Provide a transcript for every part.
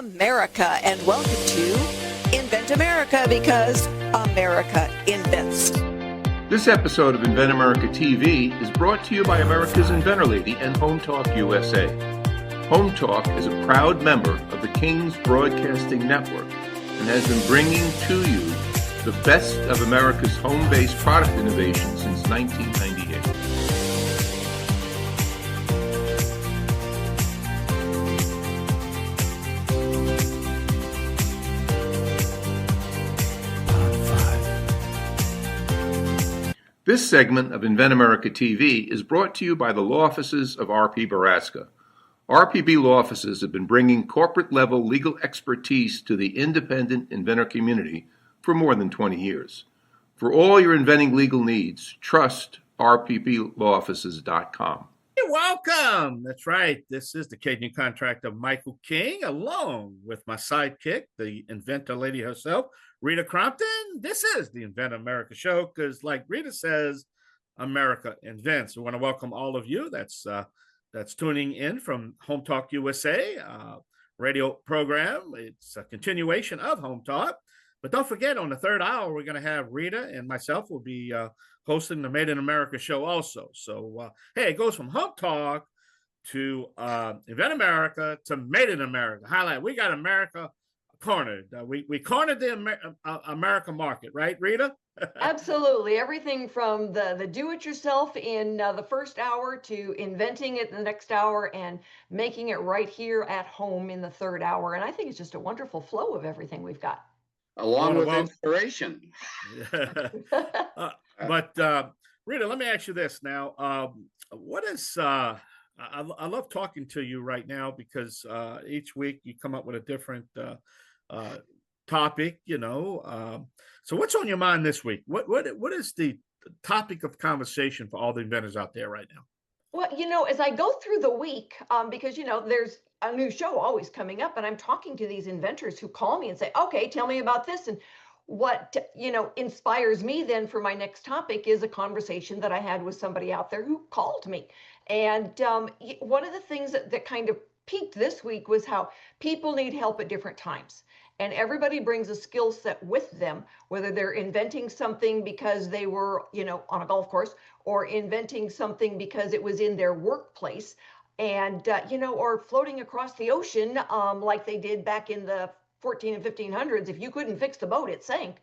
America, and welcome to Invent America, because America invents. This episode of Invent America TV is brought to you by America's Inventor Lady and Home Talk USA. Home Talk is a proud member of the King's Broadcasting Network and has been bringing to you the best of America's home-based product innovation since 1998. This segment of Invent America TV is brought to you by the law offices of R.P. Baraska. RPB law offices have been bringing corporate-level legal expertise to the independent inventor community for more than 20 years. For all your inventing legal needs, trust rpblawoffices.com. Welcome. That's right. This is the Cajun contractor Michael King, along with my sidekick, the inventor lady herself, Rita Crompton. This is the Invent America show because, like Rita says, America invents. We want to welcome all of you that's tuning in from Home Talk USA radio program. It's a continuation of Home Talk. But don't forget, on the third hour, we're going to have Rita and myself will be hosting the Made in America show also. So, hey, it goes from Home Talk to Invent America to Made in America. Highlight, we got America cornered. We cornered the America market, right, Rita? Absolutely. Everything from the do-it-yourself in the first hour to inventing it in the next hour and making it right here at home in the third hour. And I think it's just a wonderful flow of everything we've got. Along with inspiration. But Rita, let me ask you this now. What is, I love talking to you right now because each week you come up with a different topic, you know. So what's on your mind this week? What is the topic of conversation for all the inventors out there right now? Well, you know, as I go through the week, because, you know, there's a new show always coming up, and I'm talking to these inventors who call me and say, okay, tell me about this. And what, you know, inspires me then for my next topic is a conversation that I had with somebody out there who called me. And one of the things that kind of peaked this week was how people need help at different times. And everybody brings a skill set with them, whether they're inventing something because they were, you know, on a golf course, or inventing something because it was in their workplace, and, you know, or floating across the ocean like they did back in the 14 and 1500s. If you couldn't fix the boat, it sank.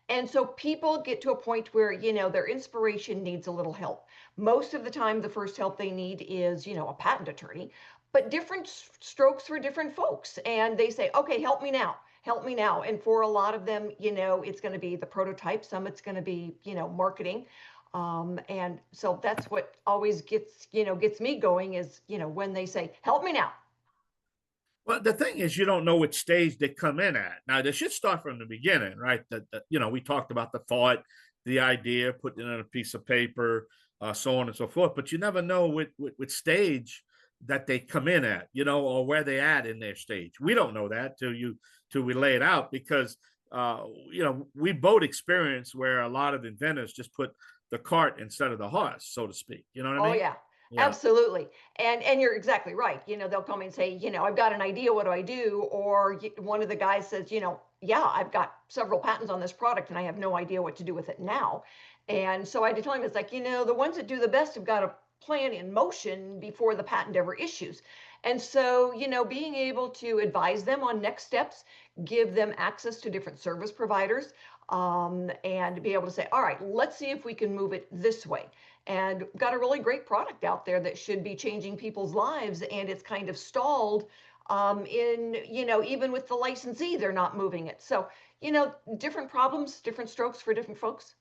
And so people get to a point where, you know, their inspiration needs a little help. Most of the time, the first help they need is, you know, a patent attorney, but different strokes for different folks. And they say, okay, help me now. Help me now. And for a lot of them, you know, it's going to be the prototype. Some it's going to be, you know, marketing. And so that's what always gets me going is, you know, when they say, help me now. Well, the thing is, you don't know which stage they come in at. Now, they should start from the beginning, right? That you know, we talked about the thought, the idea, putting it on a piece of paper, so on and so forth. But you never know which stage that they come in at, you know, or where they at in their stage. We don't know that till we lay it out because, you know, we both experience where a lot of inventors just put the cart instead of the horse, so to speak. You know what I mean? Oh, yeah. Yeah. Absolutely. And you're exactly right. You know, they'll come and say, you know, I've got an idea. What do I do? Or one of the guys says, you know, yeah, I've got several patents on this product and I have no idea what to do with it now. And so I had to tell him, it's like, you know, the ones that do the best have got a plan in motion before the patent ever issues. And so, you know, being able to advise them on next steps, give them access to different service providers, and be able to say, all right, let's see if we can move it this way. And got a really great product out there that should be changing people's lives. And it's kind of stalled in, you know, even with the licensee, they're not moving it. So, you know, different problems, different strokes for different folks.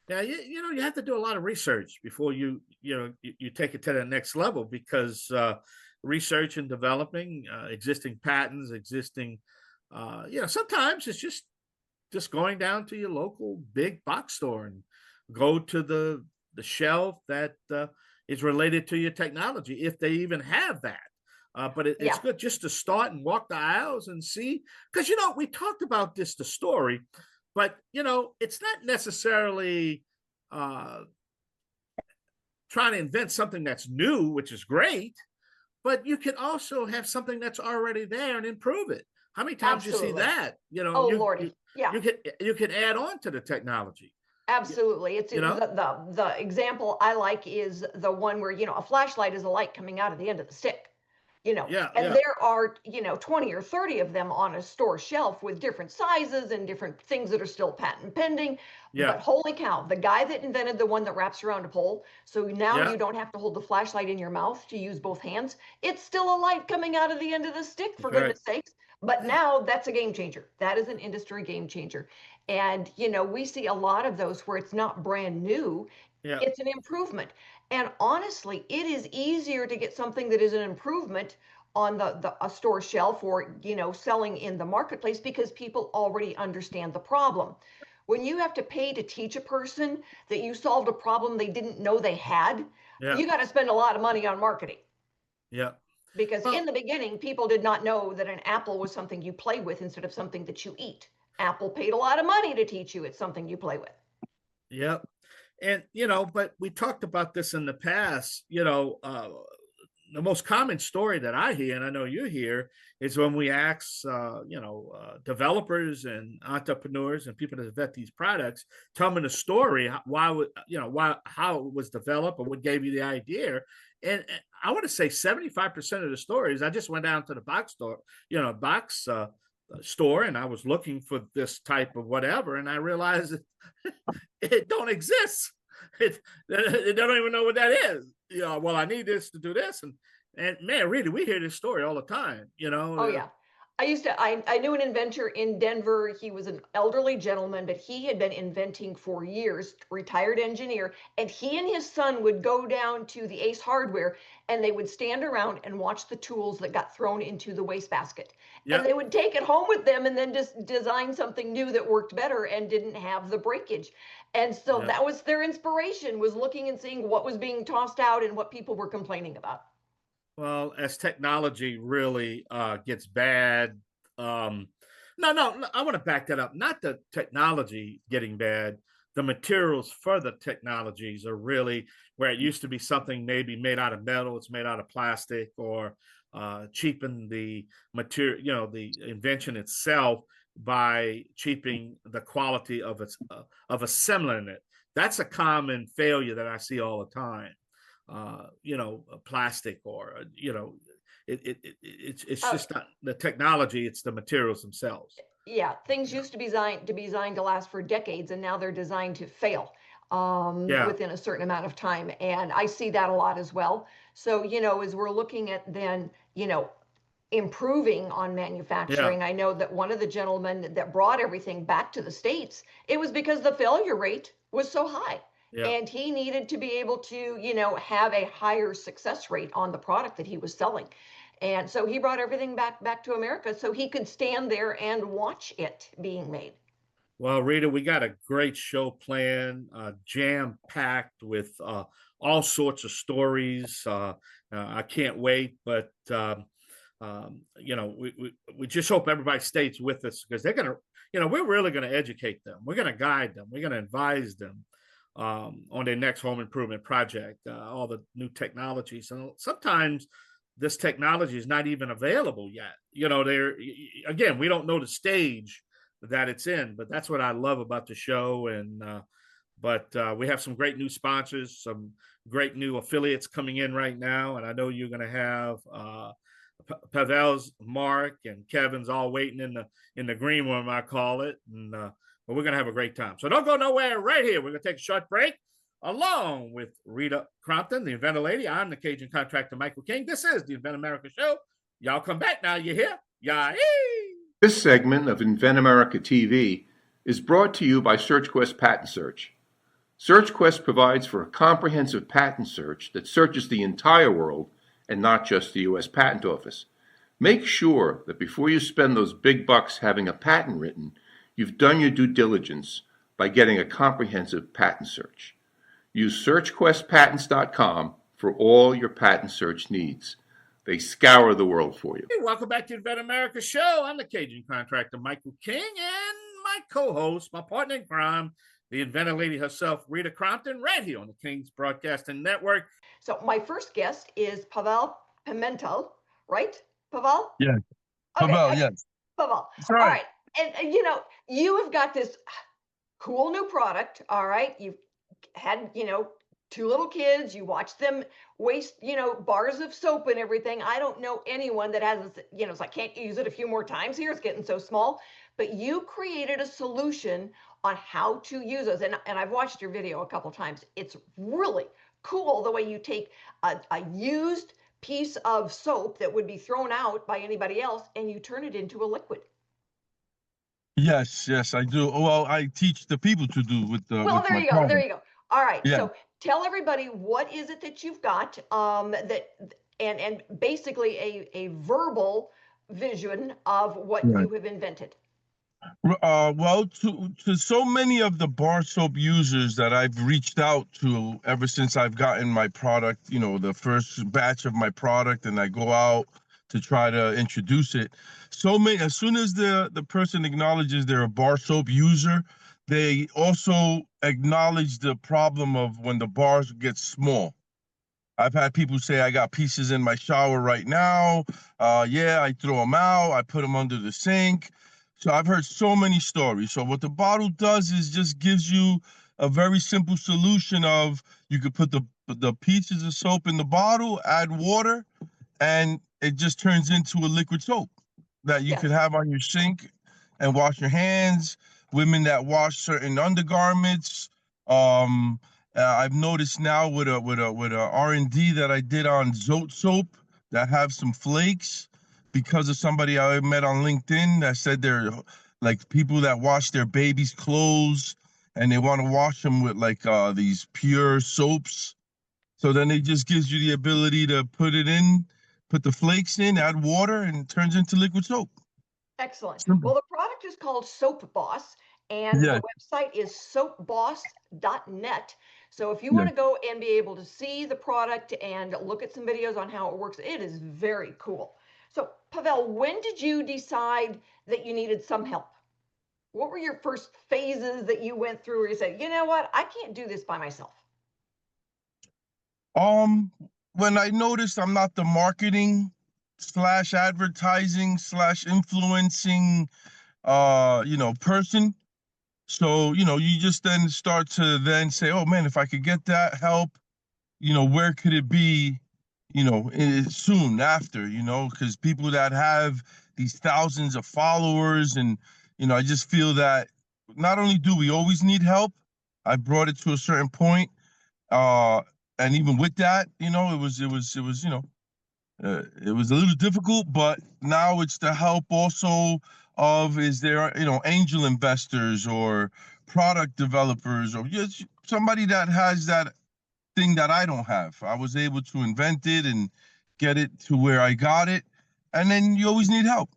Yeah, you know, you have to do a lot of research before you take it to the next level because research and developing existing patents, you know, sometimes it's just going down to your local big box store and go to the shelf that is related to your technology, if they even have that. But it's good just to start and walk the aisles and see, because, you know, we talked about the story, but, you know, it's not necessarily trying to invent something that's new, which is great, but you can also have something that's already there and improve it. How many times you see Absolutely. that? Oh, Lordy. Yeah. You can add on to the technology. Absolutely. It's You know, the example I like is the one where, a flashlight is a light coming out of the end of the stick, yeah, and yeah, there are, 20 or 30 of them on a store shelf with different sizes and different things that are still patent pending. yeah, But holy cow, the guy that invented the one that wraps around a pole, so now yeah. you don't have to hold the flashlight in your mouth to use both hands. It's still a light coming out of the end of the stick, for That's right. goodness sakes. But now that's a game changer. That is an industry game changer. And, we see a lot of those where it's not brand new, Yeah, it's an improvement. And honestly, it is easier to get something that is an improvement on a store shelf or, selling in the marketplace because people already understand the problem. When you have to pay to teach a person that you solved a problem they didn't know they had, yeah, you got to spend a lot of money on marketing. yeah. Because in Well, the beginning, people did not know that an apple was something you play with instead of something that you eat. Apple paid a lot of money to teach you it's something you play with. yeah. And but we talked about this in the past. The most common story that I hear, and I know you hear, is when we ask, developers and entrepreneurs and people that vet these products, tell them the story, how it was developed, or what gave you the idea. And I want to say 75% of the stories. I just went down to the box store, store, and I was looking for this type of whatever, and I realized it don't exist. They don't even know what that is. Well, I need this to do this, and man, really, we hear this story all the time. Oh yeah. I knew an inventor in Denver. He was an elderly gentleman, but he had been inventing for years, retired engineer, and he and his son would go down to the Ace Hardware and they would stand around and watch the tools that got thrown into the wastebasket. And Yeah, they would take it home with them and then just design something new that worked better and didn't have the breakage. And so yeah. that was their inspiration, was looking and seeing what was being tossed out and what people were complaining about. Well, as technology really gets bad, um, no, I want to back that up. Not the technology getting bad. The materials for the technologies are really where it used to be something maybe made out of metal, it's made out of plastic, or cheapen the material, the invention itself by cheaping the quality of of assembling it. That's a common failure that I see all the time. Plastic, or it's Oh, just not the technology; it's the materials themselves. yeah, things used to be designed to last for decades, and now they're designed to fail Yeah, within a certain amount of time. And I see that a lot as well. So, as we're looking at then, improving on yeah, manufacturing, I know that one of the gentlemen that brought everything back to the States, it was because the failure rate was so high. yeah. And he needed to be able to, have a higher success rate on the product that he was selling. And so he brought everything back to America so he could stand there and watch it being made. Well, Rita, we got a great show planned, jam packed with all sorts of stories. I can't wait, but we just hope everybody stays with us, because they're gonna, we're really gonna educate them. We're gonna guide them. We're gonna advise them on their next home improvement project. All the new technologies, and sometimes this technology is not even available yet. There again, we don't know the stage that it's in, but that's what I love about the show. And but we have some great new sponsors, some great new affiliates coming in right now, and I know you're going to have Pavel's, Mark, and Kevin's all waiting in the green room, I call it, and but we're going to have a great time. So don't go nowhere. Right here, we're going to take a short break. Along with Rita Crompton, the Inventor Lady, I'm the Cajun contractor Michael King. This is the Invent America Show. Y'all come back now. You hear? Yeah. This segment of Invent America TV is brought to you by SearchQuest Patent Search. SearchQuest provides for a comprehensive patent search that searches the entire world and not just the U.S. Patent Office. Make sure that before you spend those big bucks having a patent written, you've done your due diligence by getting a comprehensive patent search. Use SearchQuestPatents.com for all your patent search needs. They scour the world for you. Hey, welcome back to the Invent America Show. I'm the Cajun contractor Michael King, and my co-host, my partner in crime, the Inventor Lady herself, Rita Crompton, right here on the King's Broadcasting Network. So my first guest is Pavel Pimentel, right? Pavel? Yes. Okay, Pavel, yes. Pavel. That's All right. right. And you have got this cool new product. All right. You've had, two little kids. You watch them waste, bars of soap and everything. I don't know anyone that has, it's like, can't you use it a few more times here? It's getting so small. But you created a solution on how to use those. And I've watched your video a couple times. It's really cool the way you take a used piece of soap that would be thrown out by anybody else and you turn it into a liquid. Yes, yes, I do. Well, I teach the people to do Well, with there my you go. There product. you go. All right. Yeah. So tell everybody what is it that you've got that and basically a verbal vision of what Right. you have invented. Well, to so many of the bar soap users that I've reached out to ever since I've gotten my product, the first batch of my product, and I go out to try to introduce it. So many, as soon as the person acknowledges they're a bar soap user, they also acknowledge the problem of when the bars get small. I've had people say, I got pieces in my shower right now. Yeah, I throw them out. I put them under the sink. So I've heard so many stories. So what the bottle does is just gives you a very simple solution of you could put the pieces of soap in the bottle, add water, and it just turns into a liquid soap that you could Yes. have on your sink and wash your hands. Women that wash certain undergarments. Um, I've noticed now with a R&D that I did on Zote soap that have some flakes because of somebody I met on LinkedIn that said they're like people that wash their baby's clothes and they want to wash them with like these pure soaps. So then it just gives you the ability to put the flakes in, add water, and it turns into liquid soap. Excellent. Simple. Well, the product is called Soap Boss, and the Yeah, website is soapboss.net. So if you yeah. want to go and be able to see the product and look at some videos on how it works, it is very cool. So, Pavel, when did you decide that you needed some help? What were your first phases that you went through where you said, you know what, I can't do this by myself? Um, when I noticed I'm not the marketing slash advertising slash influencing person. So, you just then start to then say, oh man, if I could get that help, where could it be, soon after, because people that have these thousands of followers and, I just feel that not only do we always need help, I brought it to a certain point, uh, and even with that, it was a little difficult, but now it's the help also of is there, angel investors or product developers or just somebody that has that thing that I don't have. I was able to invent it and get it to where I got it. And then you always need help.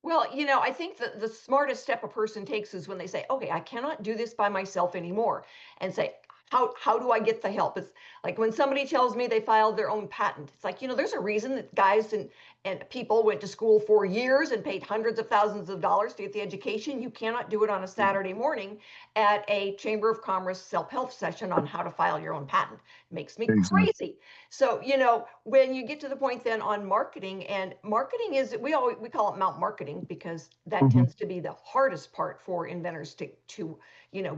Well, I think that the smartest step a person takes is when they say, okay, I cannot do this by myself anymore, and say, how do I get the help? It's like when somebody tells me they filed their own patent. It's like, there's a reason that guys and people went to school for years and paid hundreds of thousands of dollars to get the education. You cannot do it on a Saturday morning at a Chamber of Commerce self-help session on how to file your own patent. It makes me Exactly. crazy. So, when you get to the point then on marketing, and marketing is, we call it mount marketing because that Mhm. tends to be the hardest part for inventors to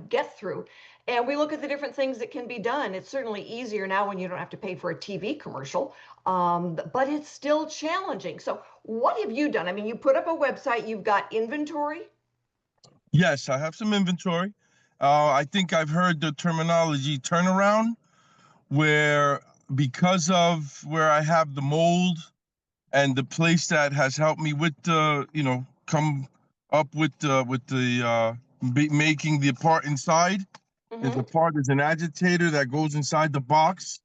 get through. And we look at the different things that can be done. It's certainly easier now when you don't have to pay for a TV commercial, but it's still challenging. So what have you done? I mean, you put up a website, you've got inventory. Yes, I have some inventory. I think I've heard the terminology turnaround, where because of where I have the mold and the place that has helped me with the, come up with making the part inside. Mm-hmm. There's an agitator that goes inside the box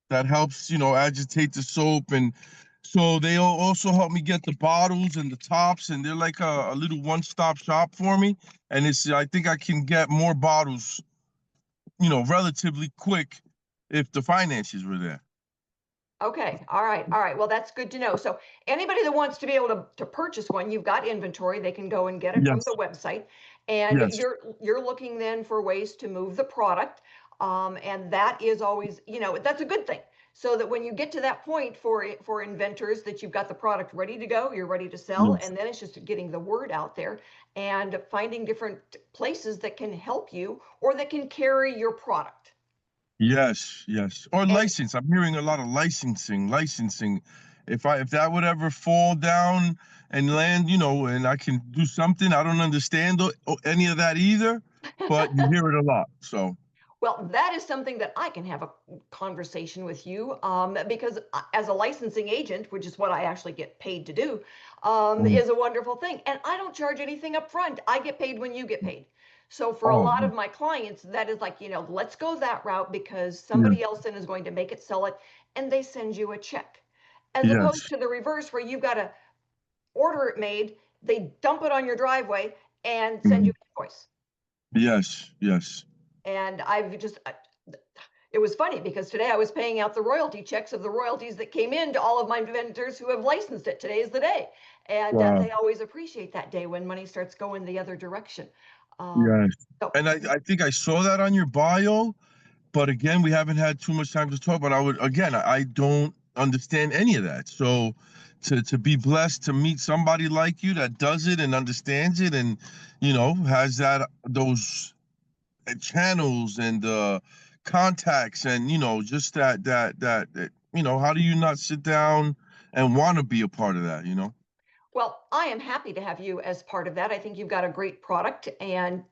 that helps, agitate the soap. And so they also help me get the bottles and the tops, and they're like a little one-stop shop for me. And I think I can get more bottles, relatively quick if the finances were there. Okay. All right. All right. Well, that's good to know. So anybody that wants to be able to purchase one, you've got inventory. They can go and get it from Yes, the website. And yes. you're looking then for ways to move the product. And that is always, that's a good thing. so that when you get to that point for inventors that you've got the product ready to go, you're ready to sell, Yes. and then it's just getting the word out there and finding different places that can help you or that can carry your product. Yes, yes. Or And license. I'm hearing a lot of licensing. If that would ever fall down and land, and I can do something, I don't understand any of that either, but you hear it a lot. So, well, that is something that I can have a conversation with you, because as a licensing agent, which is what I actually get paid to do, mm, is a wonderful thing. And I don't charge anything up front. I get paid when you get paid. So for a oh, lot of my clients, that is like, let's go that route because yeah, somebody else then is going to make it, sell it, and they send you a check. As opposed yes, to the reverse, where you've got to order it made, they dump it on your driveway and send you mhm, an invoice. yes, yes. And it was funny because today I was paying out the royalty checks of the royalties that came in to all of my vendors who have licensed it. Today is the day. And Wow. they always appreciate that day when money starts going the other direction. Um, Yes. so, And I think I saw that on your bio, but again, we haven't had too much time to talk. But I don't understand any of that. So to be blessed to meet somebody like you that does it and understands it and, has those channels and contacts and, just how do you not sit down and want to be a part of that? well, I am happy to have you as part of that. I think you've got a great product, and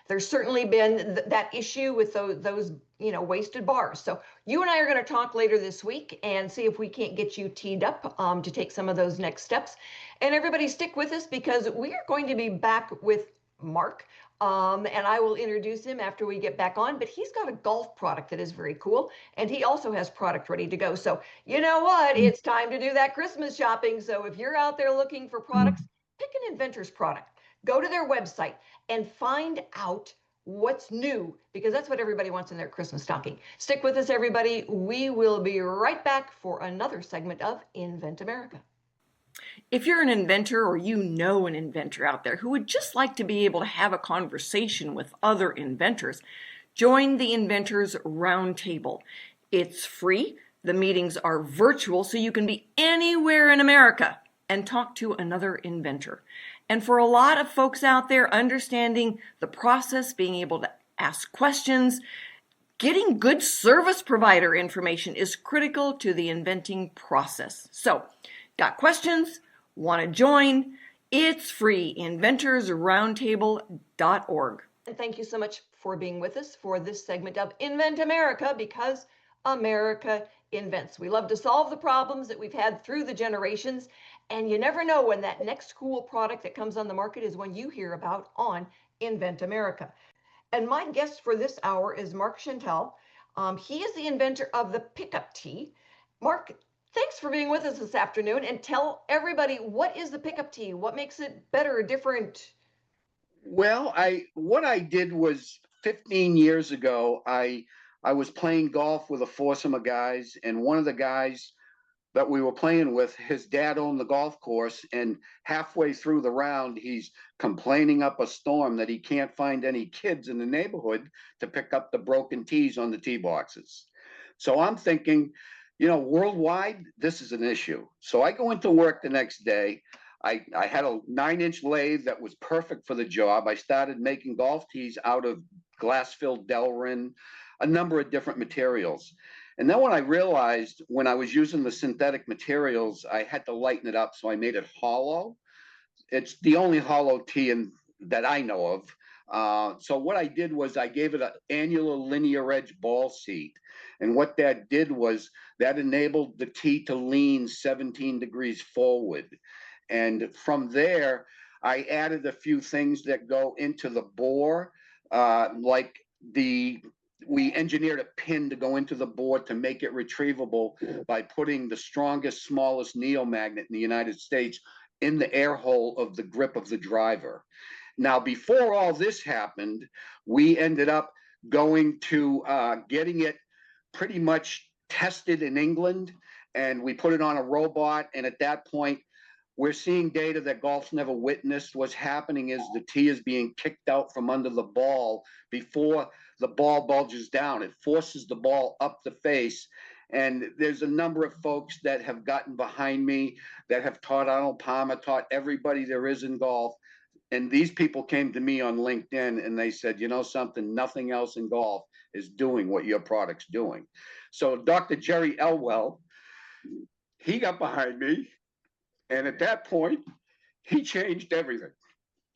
there's certainly been that issue with those wasted bars. So you and I are going to talk later this week and see if we can't get you teed up to take some of those next steps. And everybody, stick with us because we are going to be back with Mark. And I will introduce him after we get back on. But he's got a golf product that is very cool, and he also has product ready to go. So you know what? It's time to do that Christmas shopping. So if you're out there looking for products, pick an inventor's product. Go to their website and find out what's new, because that's what everybody wants in their Christmas stocking. Stick with us, everybody. We will be right back for another segment of Invent America. If you're an inventor or you know an inventor out there who would just like to be able to have a conversation with other inventors, join the Inventors Roundtable. It's free. The meetings are virtual, so you can be anywhere in America and talk to another inventor. And for a lot of folks out there, understanding the process, being able to ask questions, getting good service provider information is critical to the inventing process. So, got questions? Want to join? It's free. inventorsroundtable.org. And thank you so much for being with us for this segment of Invent America, because America invents. We love to solve the problems that we've had through the generations, and you never know when that next cool product that comes on the market is one you hear about on Invent America. And my guest for this hour is Mark Chantel. He is the inventor of the pickup tee. Mark, thanks for being with us this afternoon, and tell everybody, what is the pickup tee? What makes it better, different? Well, what I did was 15 years ago, I was playing golf with a foursome of guys, and one of the guys that we were playing with, his dad owned the golf course, and halfway through the round, he's complaining up a storm that he can't find any kids in the neighborhood to pick up the broken tees on the tee boxes. So I'm thinking, worldwide, this is an issue. So I go into work the next day. I had a 9-inch lathe that was perfect for the job. I started making golf tees out of glass-filled Delrin, a number of different materials. And then when I realized when I was using the synthetic materials, I had to lighten it up. So I made it hollow. It's the only hollow tee that I know of. So what I did was I gave it an annular linear edge ball seat. And what that did was that enabled the tee to lean 17 degrees forward. And from there, I added a few things that go into the bore, like we engineered a pin to go into the board to make it retrievable by putting the strongest, smallest neomagnet in the United States in the air hole of the grip of the driver. Now, before all this happened, we ended up going to getting it pretty much tested in England, and we put it on a robot. And at that point, we're seeing data that golf's never witnessed. What's happening is the tee is being kicked out from under the ball before the ball bulges down. It forces the ball up the face, And there's a number of folks that have gotten behind me that have taught Arnold Palmer, taught everybody there is in golf. And these people came to me on LinkedIn and they said, you know something, nothing else in golf is doing what your product's doing. So Dr. Jerry Elwell, he got behind me. And at that point, he changed everything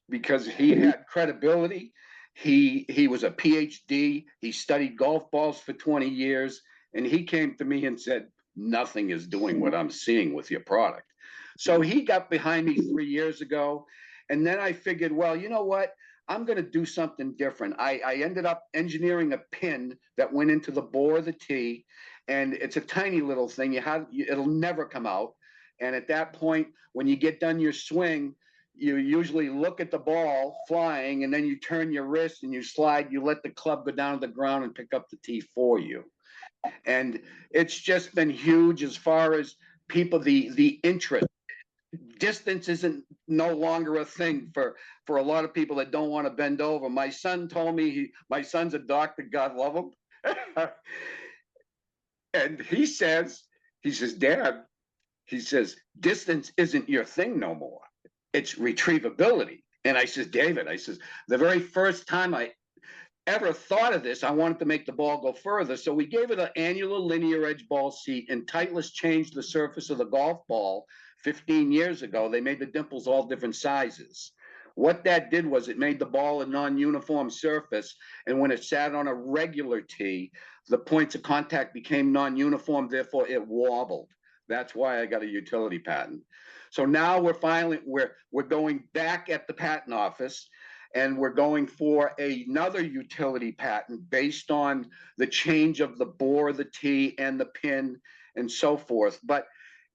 because he had credibility. He was a PhD. He studied golf balls for 20 years. And he came to me and said, nothing is doing what I'm seeing with your product. So he got behind me 3 years ago. And then I figured, well, you know what? I'm going to do something different. I ended up engineering a pin that went into the bore of the tee. And it's a tiny little thing. It'll never come out. And at that point, when you get done your swing, you usually look at the ball flying, and then you turn your wrist and you slide, you let the club go down to the ground and pick up the tee for you. And it's just been huge as far as people, the interest. Distance isn't no longer a thing for a lot of people that don't want to bend over. My son told me, my son's a doctor, God love him. And he says, Dad, he says, distance isn't your thing no more. It's retrievability. And I says, David, the very first time I ever thought of this, I wanted to make the ball go further. So we gave it an annular linear edge ball seat, and Titleist changed the surface of the golf ball 15 years ago. They made the dimples all different sizes. What that did was it made the ball a non-uniform surface. And when it sat on a regular tee, the points of contact became non-uniform, therefore it wobbled. That's why I got a utility patent. So now we're going back at the patent office, and we're going for another utility patent based on the change of the bore of the tee and the pin and so forth. But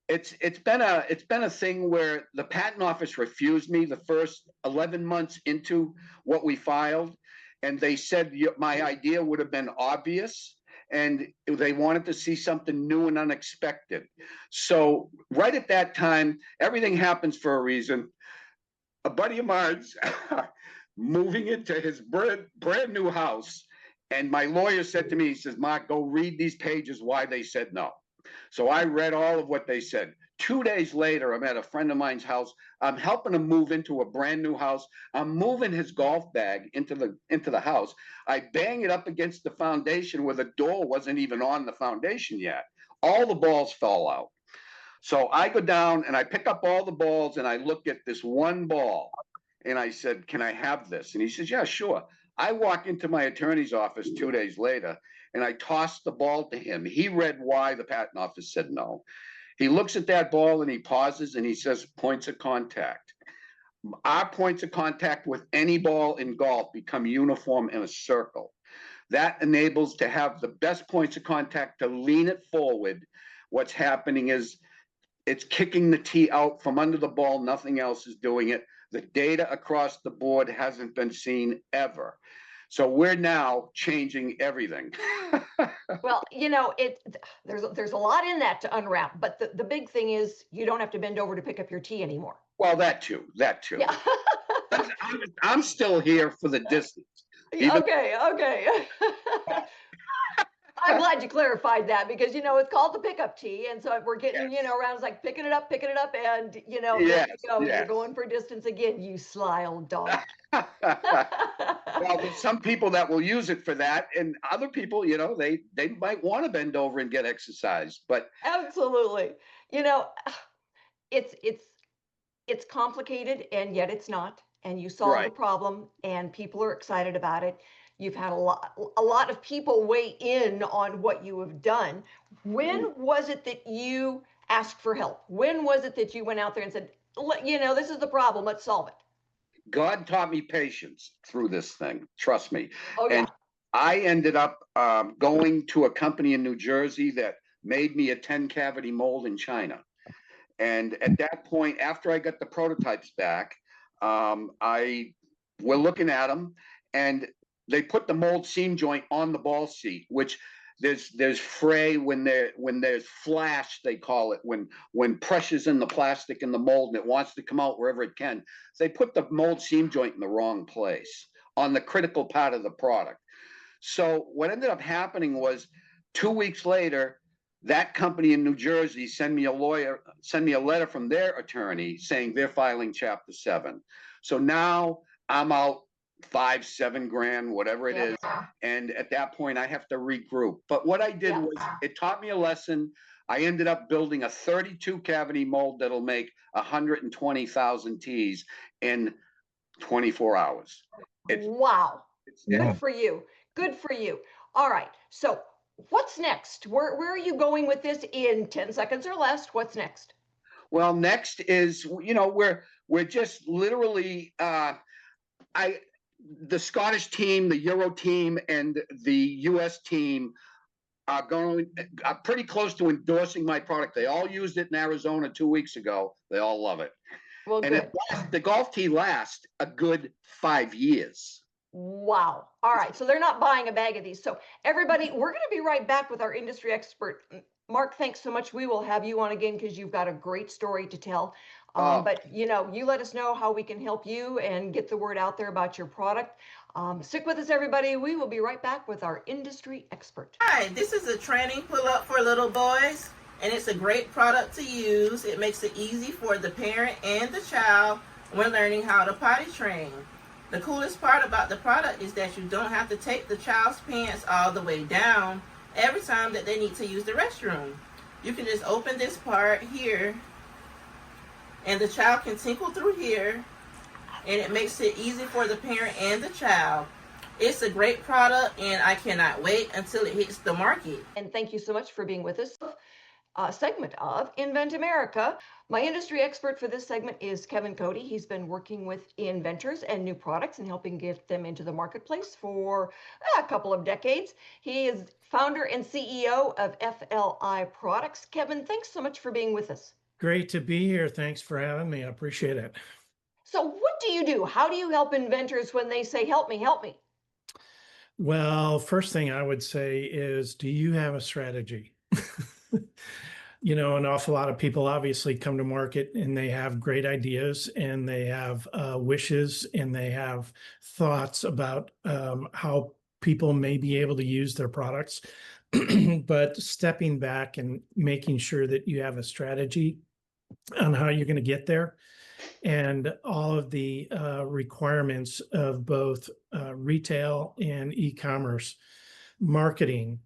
it's been a thing where the patent office refused me the first 11 months into what we filed, and they said my idea would have been obvious, and they wanted to see something new and unexpected. So right at that time, everything happens for a reason. A buddy of mine's moving into his brand new house, and my lawyer said to me, he says, Mark, go read these pages why they said no. So I read all of what they said. 2 days later, I'm at a friend of mine's house. I'm helping him move into a brand new house. I'm moving his golf bag into the house. I bang it up against the foundation where the door wasn't even on the foundation yet. All the balls fell out. So I go down and I pick up all the balls and I look at this one ball and I said, can I have this? And he says, yeah, sure. I walk into my attorney's office 2 days later and I tossed the ball to him. He read why the patent office said no. He looks at that ball and he pauses and he says, points of contact. Our points of contact with any ball in golf become uniform in a circle. That enables to have the best points of contact to lean it forward. What's happening is it's kicking the tee out from under the ball. Nothing else is doing it. The data across the board hasn't been seen ever. So we're now changing everything. Well, there's a lot in that to unwrap, but the big thing is you don't have to bend over to pick up your tea anymore. Well, that too. Yeah. I'm still here for the distance. Okay. I'm glad you clarified that because, it's called the pickup tee. And so we're getting, around, it's like picking it up. And, there you go. You're going for distance again, you sly old dog. Well, there's some people that will use it for that. And other people, they might want to bend over and get exercise. But absolutely. It's complicated and yet it's not. And you solve the problem and people are excited about it. You've had a lot of people weigh in on what you have done. When was it that you asked for help? When was it that you went out there and said, this is the problem, let's solve it? God taught me patience through this thing. Trust me. Oh, yeah. And I ended up going to a company in New Jersey that made me a 10-cavity mold in China. And at that point, after I got the prototypes back, we're looking at them, and they put the mold seam joint on the ball seat, which there's fray when there's flash, they call it, when pressure's in the plastic in the mold and it wants to come out wherever it can. They put the mold seam joint in the wrong place on the critical part of the product. So what ended up happening was 2 weeks later, that company in New Jersey send me a letter from their attorney saying they're filing Chapter 7. So now I'm out 5-7 grand, whatever it is. And at that point, I have to regroup. But what I did was, it taught me a lesson. I ended up building a 32 cavity mold that'll make 120,000 teas in 24 hours. Wow. Good for you. Good for you. All right. So what's next? Where are you going with this in 10 seconds or less? What's next? Well, next is, we're just literally, the Scottish team, the Euro team, and the US team are pretty close to endorsing my product. They all used it in Arizona 2 weeks ago. They all love it. Well, and the golf tee lasts a good 5 years. Wow. All right. So they're not buying a bag of these. So everybody, we're going to be right back with our industry expert. Mark, thanks so much. We will have you on again because you've got a great story to tell. But you let us know how we can help you and get the word out there about your product. Stick with us, everybody. We will be right back with our industry expert. Hi, this is a training pull-up for little boys, and it's a great product to use. It makes it easy for the parent and the child when learning how to potty train. The coolest part about the product is that you don't have to take the child's pants all the way down every time that they need to use the restroom. You can just open this part here, and the child can tinkle through here, and it makes it easy for the parent and the child. It's a great product, and I cannot wait until it hits the market. And thank you so much for being with us. Segment of Invent America. My industry expert for this segment is Kevin Cody. He's been working with inventors and new products and helping get them into the marketplace for a couple of decades. He is founder and CEO of FLI Products. Kevin, thanks so much for being with us. Great to be here. Thanks for having me. I appreciate it. So what do you do? How do you help inventors when they say, help me, help me? Well, first thing I would say is, do you have a strategy? An awful lot of people obviously come to market and they have great ideas and they have wishes and they have thoughts about how people may be able to use their products. But stepping back and making sure that you have a strategy on how you're going to get there, and all of the requirements of both retail and e-commerce marketing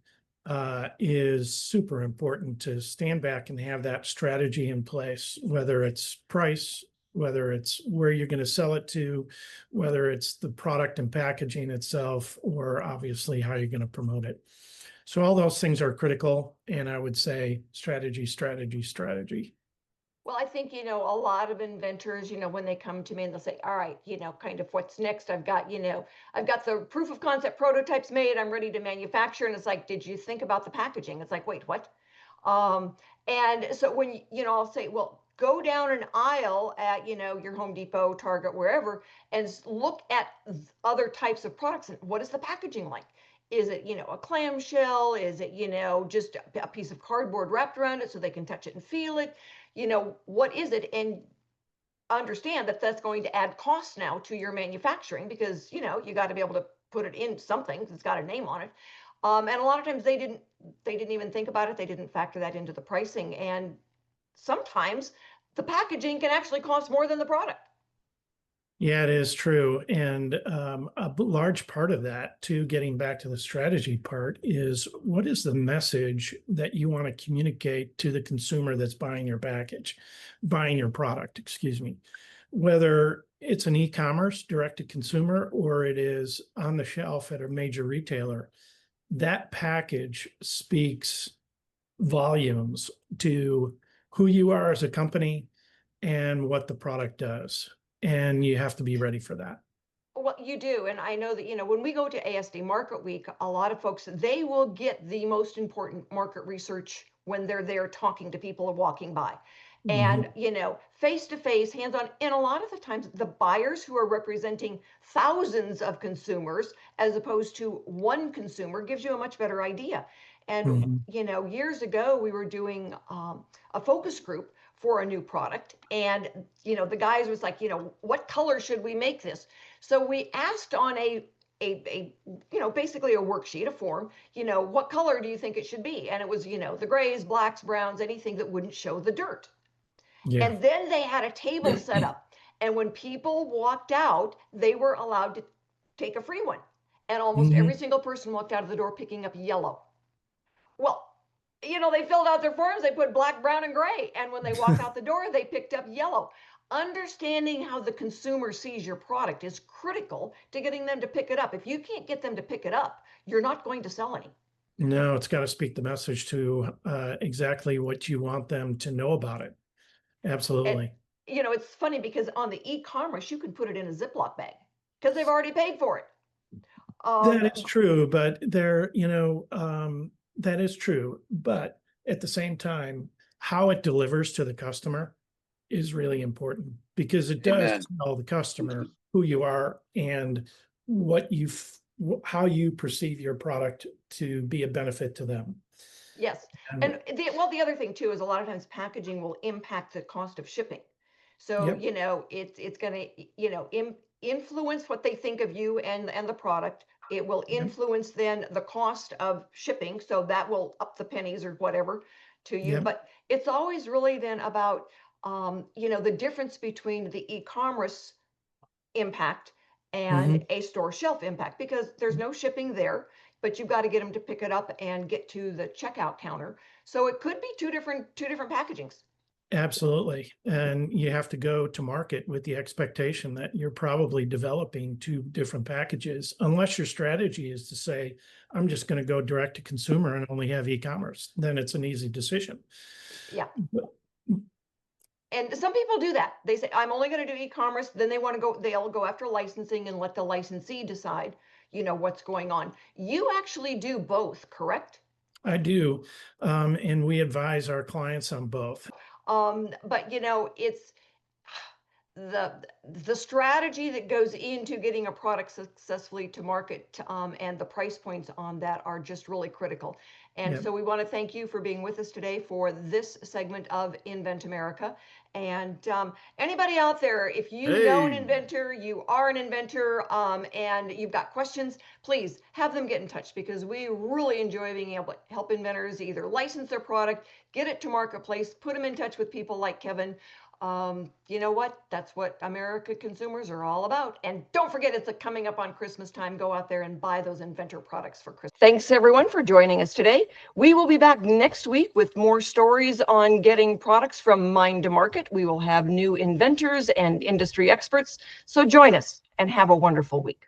is super important to stand back and have that strategy in place, whether it's price, whether it's where you're going to sell it to, whether it's the product and packaging itself, or obviously how you're going to promote it. So all those things are critical. And I would say strategy, strategy, strategy. Well, I think, a lot of inventors, when they come to me and they'll say, all right, kind of what's next? I've got the proof of concept prototypes made. I'm ready to manufacture. And it's like, did you think about the packaging? It's like, wait, what? And so when, I'll say, well, go down an aisle at, your Home Depot, Target, wherever, and look at other types of products. And what is the packaging like? Is it, a clamshell? Is it, just a piece of cardboard wrapped around it so they can touch it and feel it? What is it? And understand that that's going to add costs now to your manufacturing because, you got to be able to put it in something that's got a name on it. And a lot of times they didn't even think about it. They didn't factor that into the pricing. And sometimes the packaging can actually cost more than the product. Yeah, it is true. And a large part of that, too, getting back to the strategy part, is what is the message that you want to communicate to the consumer that's buying your product, excuse me, whether it's an e-commerce direct to consumer or it is on the shelf at a major retailer. That package speaks volumes to who you are as a company and what the product does. And you have to be ready for that. Well, you do. And I know that, when we go to ASD Market Week, a lot of folks, they will get the most important market research when they're there talking to people walking by. And, face to face, hands on. And a lot of the times, the buyers who are representing thousands of consumers, as opposed to one consumer, gives you a much better idea. And, years ago, we were doing a focus group for a new product. And, the guys was like, what color should we make this? So we asked on a basically a worksheet, a form, what color do you think it should be? And it was, the grays, blacks, browns, anything that wouldn't show the dirt. Yeah. And then they had a table set up. And when people walked out, they were allowed to take a free one. And almost every single person walked out of the door picking up yellow. Well, they filled out their forms, they put black, brown, and gray. And when they walked out the door, they picked up yellow. Understanding how the consumer sees your product is critical to getting them to pick it up. If you can't get them to pick it up, you're not going to sell any. No, it's got to speak the message to exactly what you want them to know about it. Absolutely. And, it's funny because on the e-commerce, you can put it in a Ziploc bag because they've already paid for it. That is true, but that is true. But at the same time, how it delivers to the customer is really important, because it does tell the customer who you are and how you perceive your product to be a benefit to them. Yes. And the other thing too is a lot of times packaging will impact the cost of shipping. So, it's going to, influence what they think of you and the product. It will influence then the cost of shipping. So that will up the pennies or whatever to you. But it's always really then about, the difference between the e-commerce impact and a store shelf impact, because there's no shipping there, but you've got to get them to pick it up and get to the checkout counter. So it could be two different packagings. Absolutely. And you have to go to market with the expectation that you're probably developing two different packages, unless your strategy is to say, I'm just going to go direct to consumer and only have e-commerce. Then it's an easy decision. Yeah. And some people do that. They say, I'm only going to do e-commerce. Then they'll go after licensing and let the licensee decide, what's going on. You actually do both, correct? I do. And we advise our clients on both. But it's the strategy that goes into getting a product successfully to market, and the price points on that are just really critical. And so we want to thank you for being with us today for this segment of Invent America. And anybody out there, if you know an inventor, you are an inventor, and you've got questions, please have them get in touch, because we really enjoy being able to help inventors either license their product, get it to marketplace, put them in touch with people like Kevin. You know what? That's what America consumers are all about. And don't forget, it's coming up on Christmas time. Go out there and buy those inventor products for Christmas. Thanks everyone for joining us today. We will be back next week with more stories on getting products from mind to market. We will have new inventors and industry experts. So join us and have a wonderful week.